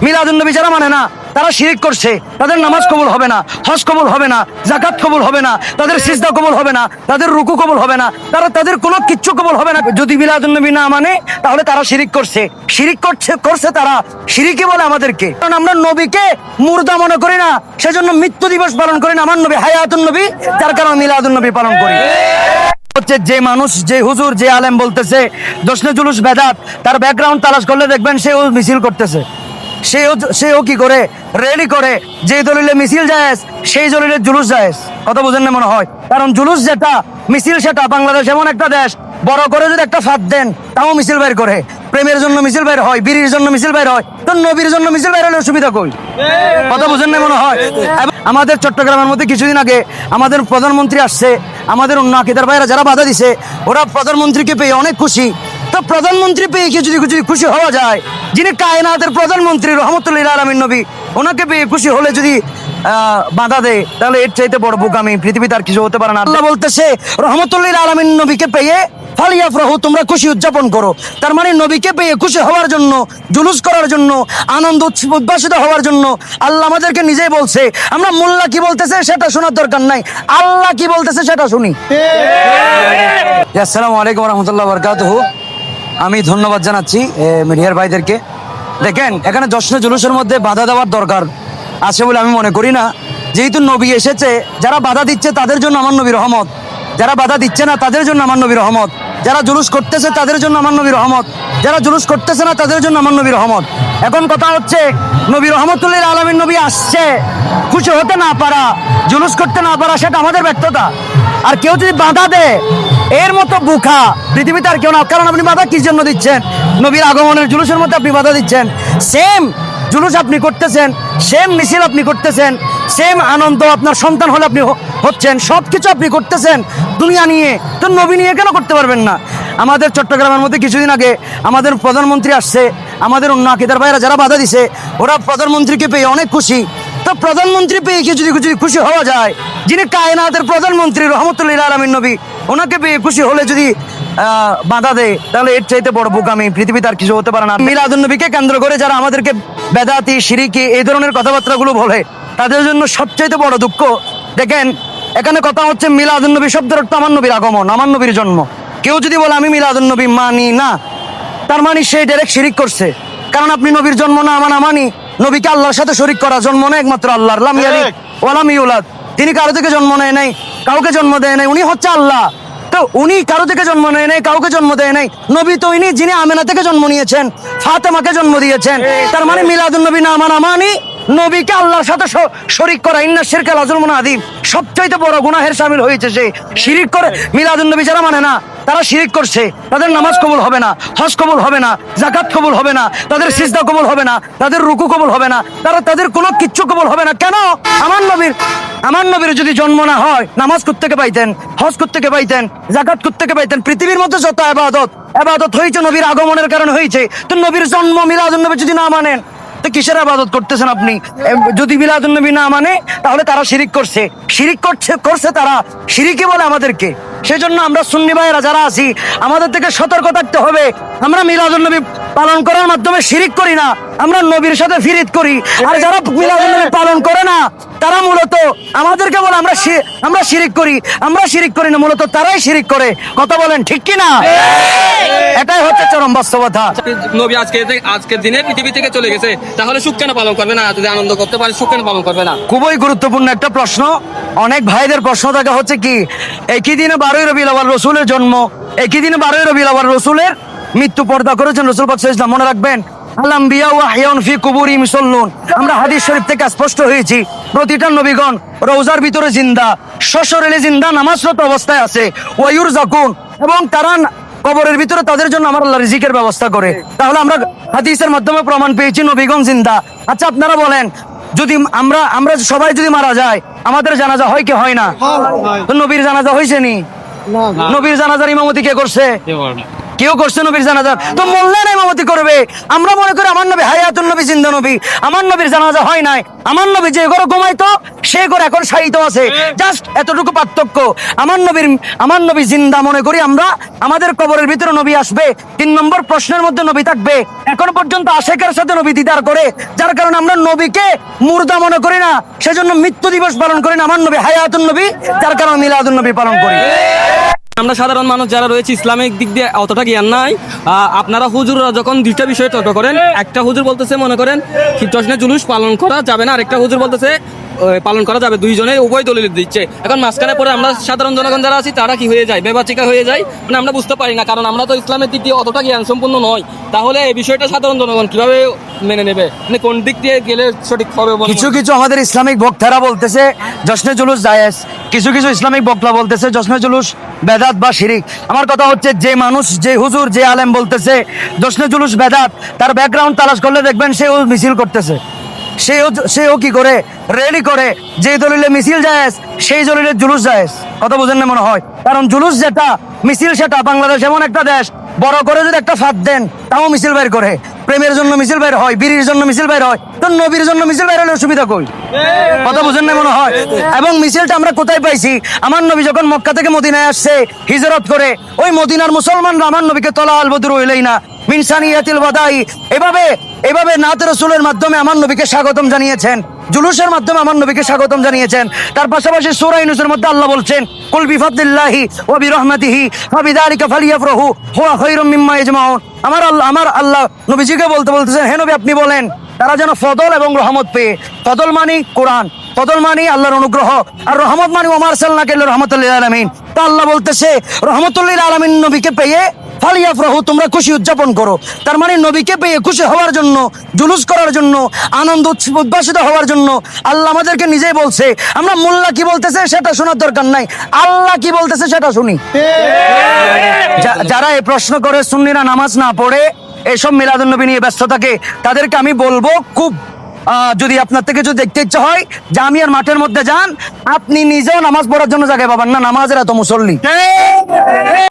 মিলাদুন নবী যারা মানে না তারা শিরিক করছে, তাদের নামাজ কবুল হবে না, হজ কবুল হবে না, যাকাত কবুল হবে না, তাদের সিজদা কবুল হবে না, তাদের রুকু কবুল হবে না, তাদের কোনো কিচ্ছু কবুল হবে না। যদি মিলাদুন নবী না মানে তাহলে তারা শিরিক করছে, করছে তারা, শিরিকই বলে আমাদেরকে। কারণ আমরা নবীকে মুর্দা মনে করি না, সেজন্য মৃত্যু দিবস পালন করি না। আমার নবী হায়াতুন নবী, যার কারণে মিলাদুন নবী পালন করি। হচ্ছে যে মানুষ, যে হুজুর, যে আলেম বলতেছে জশ্নে জুলুস বেদাত, তার ব্যাকগ্রাউন্ড তালাশ করলে দেখবেন সেও মিছিল করতেছে, সেও কি করে র্যালি করে। যে দলিলে মিছিল জায়েজ সেই দলিলে জুলুস জায়েজ। কথা বুঝেন না মনে হয়? কারণ জুলুস যেটা, মিছিল সেটা। বাংলাদেশ এমন একটা দেশ, বড় করে যদি একটা ফাঁদ দেন তাও মিছিল বের করে। প্রেমের জন্য মিছিল বের হয়, বিড়ির জন্য মিছিল বের হয়, তো নবীর জন্য মিছিল বের হলে অসুবিধা কই? কথা বুঝেন না মনে হয়? আমাদের চট্টগ্রামের মধ্যে কিছুদিন আগে আমাদের প্রধানমন্ত্রী আসছে, আমাদের অন্য আকিদার ভাইরা যারা বাধা দিছে ওরা প্রধানমন্ত্রীকে পেয়ে অনেক খুশি। তো প্রধানমন্ত্রী পেয়ে কি যদি খুশি হওয়া যায়, যিনি কায়নাতের প্রধানমন্ত্রী রহমতুল্লাহ আলামিন নবী, ওনাকে পেয়ে খুশি হলে যদি বাধা দেয়, তাহলে এর চাইতে বড় বোকামি পৃথিবীতে আর কিছু হতে পারে না। আল্লাহ বলতেছে রহমতুল্লাহ আলামিন নবীকে পেয়ে ফালিয়াফরাহু, তোমরা খুশি উদযাপন করো। তার মানে নবীকে পেয়ে খুশি হওয়ার জন্য, জুলুস করার জন্য, আনন্দ উদ্ভাসিত হওয়ার জন্য আল্লাহ আমাদেরকে নিজেই বলছে। আমরা মোল্লা কি বলতেছে সেটা শোনার দরকার নাই, আল্লাহ কি বলতেছে সেটা শুনি। আসসালামু আলাইকুম রহমতুল্লাহ বারকাতুহু। আমি ধন্যবাদ জানাচ্ছি মিডিয়ার ভাইদেরকে। দেখেন, এখানে জশ্নে জুলুসের মধ্যে বাধা দেওয়ার দরকার আছে বলে আমি মনে করি না। যেহেতু নবী এসেছে, যারা বাধা দিচ্ছে তাদের জন্য আমার নবী রহমত, যারা বাধা দিচ্ছে না তাদের জন্য আমার নবী রহমত, যারা জুলুস করতেছে তাদের জন্য আমার নবী রহমত, যারা জুলুস করতেছে না তাদের জন্য আমার নবী রহমত। এখন কথা হচ্ছে, নবী রহমতুল্লাহ আলামিন নবী আসছে, খুশি হতে না পারা, জুলুস করতে না পারা, সেটা আমাদের ব্যর্থতা। আর কেউ যদি বাধা দেয়, এর মতো বুখা পৃথিবীতে আর কেউ না। কারণ আপনি বাধা কিস জন্য দিচ্ছেন? নবীর আগমনের জুলুসের মধ্যে আপনি বাধা দিচ্ছেন। সেম জুলুস আপনি করতেছেন, সেম মিছিল আপনি করতেছেন, সেম আনন্দ আপনার সন্তান হলে আপনি হচ্ছেন, সব কিছু আপনি করতেছেন দুনিয়া নিয়ে, তো নবী নিয়ে কেন করতে পারবেন না? আমাদের চট্টগ্রামের মধ্যে কিছুদিন আগে আমাদের প্রধানমন্ত্রী আসছে, আমাদের অন্য আকিদার ভাইরা যারা বাধা দিছে ওরা প্রধানমন্ত্রীকে পেয়ে অনেক খুশি। তো প্রধানমন্ত্রী পেয়ে কি যদি খুশি হওয়া যায়, যিনি কায়নাতের প্রধানমন্ত্রী রহমতুল্লাহ আলামিন নবী, ওনাকে পেয়ে খুশি হলে যদি বাধা দেয়, তাহলে এর চাইতে বড় বোকামি পৃথিবীতে আর কিছু হতে পারে না। মিলাদুন নবীকে কেন্দ্র করে যারা আমাদেরকে বেদাতি, শিরিকি এই ধরনের কথাবার্তাগুলো বলে, তাদের জন্য সবচাইতে বড় দুঃখ। দেখেন, এখানে কথা হচ্ছে মিলাদুন নবী শব্দের অর্থ আমার নবীর আগমন, আমার নবীর জন্ম। কেউ যদি বলে আমি মিলাদুন নবী মানি না, তার মানে সে ডাইরেক্ট শিরিক করছে। কারণ আপনি নবীর জন্ম না মানি, নবীকে আল্লাহর সাথে শরীক করা। জন্ম না একমাত্র আল্লাহর, লাম ইয়ালিদ ওয়া লাম ইউলাদ। তিনি কারো থেকে জন্ম নেয় নাই, কাউকে জন্ম দেয় নাই, উনি হচ্ছে আল্লাহ। তো উনি কারো থেকে জন্ম নেয় নাই, কাউকে জন্ম দেয় নাই। নবী তো ইনি যিনি আমেনা থেকে জন্ম নিয়েছেন, ফাতেমাকে জন্ম দিয়েছেন। তার মানে মিলাদুন নবী না মানি নবীকে আল্লাহর সাথে শরীক করা। ইন্না শিরকা লাযুলমুন আযীম, সবচাইতে বড় গুনাহের শামিল হয়েছে সে। শিরিক করে মিলাদুন নবী যারা মানে না তারা শিরিক করছে, তাদের নামাজ কবুল হবে না, হজ কবুল হবে না, যাকাত কবুল হবে না, তাদের সিজদা কবুল হবে না, তাদের রুকু কবুল হবে না, তাদের কোনো কিচ্ছু কবুল হবে না। কেন? আমার নবীর যদি জন্ম না হয়, নামাজ কোত্থেকে পাইতেন, হজ কোত্থেকে পাইতেন, যাকাত কোত্থেকে পাইতেন? পৃথিবীর মধ্যে যত ইবাদত হয়েছে নবীর আগমনের কারণে হয়েছে। তো নবীর জন্ম মিলাদুন নবী যদি না মানেন, তো কিসের ইবাদত করতেছেন আপনি? যদি মিলাদুন নবী না মানে তাহলে তারা শিরিক করছে তারা, শিরিকই বলে আমাদেরকে। সেজন্য আমরা সুন্নি ভাইয়েরা যারা আছি, আমাদের থেকে সতর্ক থাকতে হবে। আমরা মিলাদুন নবী পালন করার মাধ্যমে শিরিক করি না, আমরা নবীর সাথে ফিরিত করি। আর যারা মিলাদুন নবী পালন করে না, তারা মূলত আমাদেরকে বলে আমরা শিরিক করি। আমরা শিরিক করি না, মূলত তারাই শিরিক করে। কথা বলেন ঠিক কি না? এটাই হচ্ছে চরম বাস্তবতা। নবী আজকের দিনে পৃথিবী থেকে চলে গেছে, তাহলে সুখ কেন পালন করবে না? যদি আনন্দ করতে পারে, সুখ কেন পালন করবে না? খুবই গুরুত্বপূর্ণ একটা প্রশ্ন। অনেক ভাইদের প্রশ্ন থাকে হচ্ছে কি, একই দিনে 12ই রবিউল আউয়াল রাসূলের জন্ম, একই দিনে 12ই রবিউল আউয়াল রাসূলের মৃত্যু পর্দা করেছেন রাসূল পাক সাল্লাল্লাহু আলাইহি ওয়াসাল্লাম। মনে রাখবেন, আল আম্বিয়া ওয়া আহইয়াউন ফি কুবুরিহিম ইউসাল্লুন। আমরা হাদিস শরীফ থেকে স্পষ্ট হয়েছি, প্রতিটা নবীগণ রওজার ভিতরে জিন্দা, সশরীরে জিন্দা, নামাজরত অবস্থায় আছে। ওয়া ইউরযাকুন, এবং তারা কবরের ভিতরে তাদের জন্য আমার আল্লাহ রিজিকের ব্যবস্থা করে। তাহলে আমরা হাদিসের মাধ্যমে প্রমাণ পেয়েছি নবীগণ জিন্দা। আচ্ছা, আপনারা বলেন, যদি আমরা সবাই যদি মারা যায়, আমাদের জানাজা হয় কি হয় না? তো নবীর জানাজা হয়েছে নি? নবীর জানাজার ইমামতি কে করছে? কেউ করছে নবীর জানাজা, তো মোল্লারা ইমামতি করবে। আমরা মনে করি আমার নবী হায়াতুন নবী, জিন্দা নবী, আমার নবীর জানাজা হয় নাই। আমার নবী যে ঘরে ঘুমাইতো সে ঘরে এখন শায়িত আছে, জাস্ট এতটুকু পার্থক্য। আমার নবী জিন্দা মনে করি আমরা, আমাদের কবরের ভিতরে নবী আসবে, 3 নম্বর প্রশ্নের মধ্যে নবী থাকবে। এখন পর্যন্ত আশেকের সাথে নবী দিদার করে, যার কারণে আমরা নবীকে মুর্দা মনে করি না, সেজন্য মৃত্যু দিবস পালন করি না। আমার নবী হায়াতুন নবী, যার কারণে মিলাদুন নবী পালন করি। আমরা সাধারণ মানুষ যারা রয়েছে ইসলামিক দিক দিয়ে অতটা জ্ঞান নাই। আপনারা হুজুররা যখন দুইটা বিষয়ে তর্ক করেন, একটা হুজুর বলতেছে মনে করেন জশ্নে জুলুস পালন করা যাবে না, আরেকটা হুজুর বলতেছে পালন করা যাবে। দুইজনে উভয় দলিল দিচ্ছে। এখন মাঝখানে পরে আমরা সাধারণ জনগণ যারা আছি তারা কি হয়ে যায়, বেবাচিকা হয়ে যায়, মানে আমরা বুঝতে পারি না, কারণ আমরা তো ইসলামের দিক দিয়ে অতটা জ্ঞান সম্পূর্ণ নয়। তাহলে এই বিষয়টা সাধারণ জনগণ কিভাবে মেনে নেবে, মানে কোন দিক দিয়ে গেলে সঠিক হবে? কিছু কিছু আমাদের ইসলামিক বক্তারা বলতেছে জশ্নে জুলুস জায়েজ, কিছু কিছু ইসলামিক বক্তা বলতেছে জশ্নে জুলুস বেদাত বা শিরিক। আমার কথা হচ্ছে, যে মানুষ, যে হুজুর, যে আলেম বলতেছে জশ্নে জুলুস বেদাত, তার ব্যাকগ্রাউন্ড তালাশ করলে দেখবেন সেও মিছিল করতেছে, সেও কি করে, র্যালি করে। যে দলিলে মিছিল জায়েজ সেই দলিলে জুলুস জায়েজ। কথা বুঝেন না মনে হয়, কারণ জুলুস যেটা, মিছিল সেটা। বাংলাদেশ এমন একটা দেশ, বড় করে যদি একটা ফাঁদ দেন তাও মিছিল বের করে। প্রেমের জন্য মিছিল বের হয়, বিড়ির জন্য মিছিল বের হয়, তো নবীর জন্য মিছিল বের হলে সুবিধা কই? কথা বুঝেন না মনে হয়। এবং মিছিলটা আমরা কোথায় পাইছি? আমার নবী যখন মক্কা থেকে মদিনায় আসছে হিজরত করে, ওই মদিনার মুসলমানরা আমার নবীকে তলা আল বদর হইলেই না মিনসানিয়াতিল ওয়াদাই, এভাবে নাত রাসূলের মাধ্যমে আমার নবীকে স্বাগতম জানিয়েছেন, জুলুসের মাধ্যমে আমার নবীকে স্বাগতম জানিয়েছেন। তার পাশাপাশি সূরা ইউনূসের মধ্যে আল্লাহ বলছেন, কুল বিফাদলিল্লাহি ওয়া বিরহমাতিহি ফাবিযালিকা ফালিয়াফরাহু হুয়া খায়রুম মিম্মা ইয়াজমাউন। আমার আল্লাহ নবীজিকে বলতেছেন, হে নবী আপনি বলেন তারা যেন ফদল এবং রহমত পেয়ে, ফদল মানি কোরআন, ফদল মানি আল্লাহর অনুগ্রহ, আর রহমত মানি ওয়া মা আরসালনাকা ইল্লা রাহমাতাল লিল আলামিন। তা আল্লাহ বলতেছে রহমাতুল লিল আলামিন নবীকে পেয়ে ফালিয়াফরাহু, তোমরা খুশি উদযাপন করো। তার মানে নবীকে পেয়ে খুশি হওয়ার জন্য, জুলুস করার জন্য, আনন্দ উদ্ভাসিত হওয়ার জন্য আল্লাহ আমাদেরকে নিজেই বলছে। আমরা মোল্লা কি বলতেছে সেটা শোনার দরকার নাই, আল্লাহ কি বলতেছে সেটা শুনি। যারা এই প্রশ্ন করে সুন্নিরা নামাজ না পড়ে এইসব মিলাদুন নবী নিয়ে ব্যস্ত থাকে, তাদেরকে আমি বলবো, খুব যদি আপনার থেকে যদি দেখতে ইচ্ছা হয় জামিয়ার মাঠের মধ্যে যান, আপনি নিজেও নামাজ পড়ার জন্য জায়গায় পাবেন না, নামাজের এত মুসল্লি।